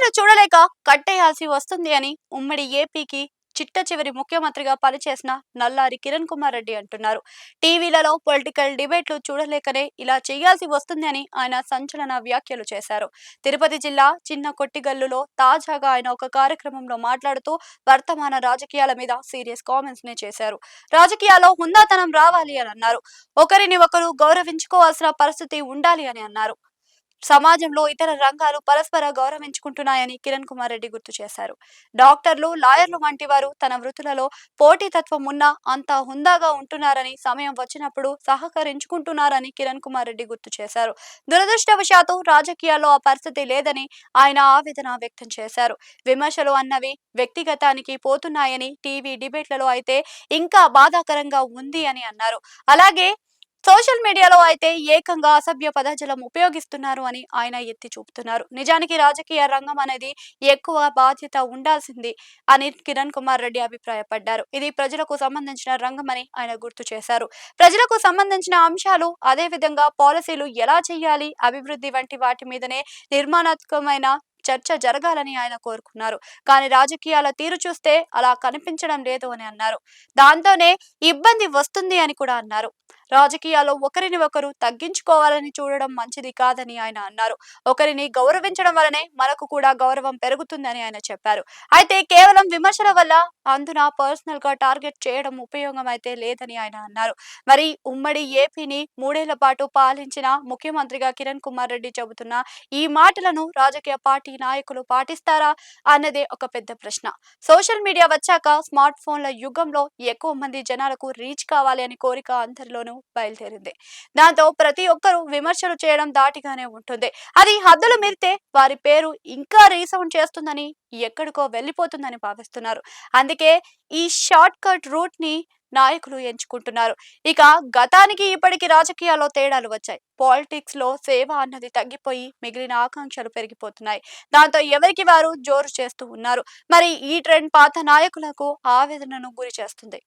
పోటీలు చూడలేక కట్టేయాల్సి వస్తుంది అని ఉమ్మడి ఏపీకి చిట్ట చివరి ముఖ్యమంత్రిగా పనిచేసిన నల్లారి కిరణ్ కుమార్ రెడ్డి అంటున్నారు. టీవీలలో పొలిటికల్ డిబేట్లు చూడలేకనే ఇలా చేయాల్సి వస్తుంది అని ఆయన సంచలన వ్యాఖ్యలు చేశారు. తిరుపతి జిల్లా చిన్న కొట్టిగల్లులో తాజాగా ఆయన ఒక కార్యక్రమంలో మాట్లాడుతూ వర్తమాన రాజకీయాల మీద సీరియస్ కామెంట్స్ ని చేశారు. రాజకీయాల్లో హుందాతనం రావాలి అని అన్నారు. ఒకరిని ఒకరు గౌరవించుకోవాల్సిన పరిస్థితి ఉండాలి అని అన్నారు. సమాజంలో ఇతర రంగాలు పరస్పర గౌరవించుకుంటున్నాయని కిరణ్ కుమార్ రెడ్డి గుర్తు చేశారు. డాక్టర్లు, లాయర్లు వంటి వారు తన వృత్తులలో పోటీతత్వం ఉన్నా అంత హుందాగా ఉంటున్నారని, సమయం వచ్చినప్పుడు సహకరించుకుంటున్నారని కిరణ్ కుమార్ రెడ్డి గుర్తు చేశారు. దురదృష్టవశాత్తు రాజకీయాల్లో ఆ పరిస్థితి లేదని ఆయన ఆవేదన వ్యక్తం చేశారు. విమర్శలు అన్నవి వ్యక్తిగతానికి పోతున్నాయని, టీవీ డిబేట్లలో అయితే ఇంకా బాధాకరంగా ఉంది అని అన్నారు. అలాగే సోషల్ మీడియాలో అయితే ఏకంగా అసభ్య పదజాలం ఉపయోగిస్తున్నారు అని ఆయన ఎత్తి చూపుతున్నారు. నిజానికి రాజకీయ రంగం అనేది ఎక్కువ బాధ్యత ఉండాల్సింది అని కిరణ్ కుమార్ రెడ్డి అభిప్రాయపడ్డారు. ఇది ప్రజలకు సంబంధించిన రంగం అని ఆయన గుర్తు చేశారు. ప్రజలకు సంబంధించిన అంశాలు, అదే విధంగా పాలసీలు ఎలా చేయాలి, అభివృద్ధి వంటి వాటి మీదనే నిర్మాణాత్మకమైన చర్చ జరగాలని ఆయన కోరుకున్నారు. కానీ రాజకీయాల తీరు చూస్తే అలా కనిపించడం లేదు అని అన్నారు. దాంతోనే ఇబ్బంది వస్తుంది అని కూడా అన్నారు. రాజకీయాల్లో ఒకరిని ఒకరు తగ్గించుకోవాలని చూడడం మంచిది కాదని ఆయన అన్నారు. ఒకరిని గౌరవించడం వల్లనే మనకు కూడా గౌరవం పెరుగుతుందని ఆయన చెప్పారు. అయితే కేవలం విమర్శల వల్ల అందున పర్సనల్ గా టార్గెట్ చేయడం ఉపయోగం అయితే లేదని ఆయన అన్నారు. మరి ఉమ్మడి ఏపీని 3 ఏళ్ల పాటు పాలించిన ముఖ్యమంత్రిగా కిరణ్ కుమార్ రెడ్డి చెబుతున్న ఈ మాటలను రాజకీయ పార్టీ నాయకులు పాటిస్తారా అన్నదే ఒక పెద్ద ప్రశ్న. సోషల్ మీడియా వచ్చాక స్మార్ట్ ఫోన్ల యుగంలో ఎక్కువ మంది జనాలకు రీచ్ కావాలి అని కోరిక అందరిలోనూ బయలుదేరింది. దాంతో ప్రతి ఒక్కరూ విమర్శలు చేయడం దాటిగానే ఉంటుంది. అది హద్దులు మీరితే వారి పేరు ఇంకా రీసౌండ్ చేస్తుందని, ఎక్కడికో వెళ్ళిపోతుందని భావిస్తున్నారు. అందుకే ఈ షార్ట్ కట్ రూట్ ని నాయకులు ఎంచుకుంటున్నారు. ఇక గతానికి ఇప్పటికి రాజకీయాల్లో తేడాలు వచ్చాయి. పాలిటిక్స్ లో సేవ అన్నది తగ్గిపోయి మిగిలిన ఆకాంక్షలు పెరిగిపోతున్నాయి. దాంతో ఎవరికి వారు జోరు చేస్తూ ఉన్నారు. మరి ఈ ట్రెండ్ పాత నాయకులకు ఆవేదనను గురి చేస్తుంది.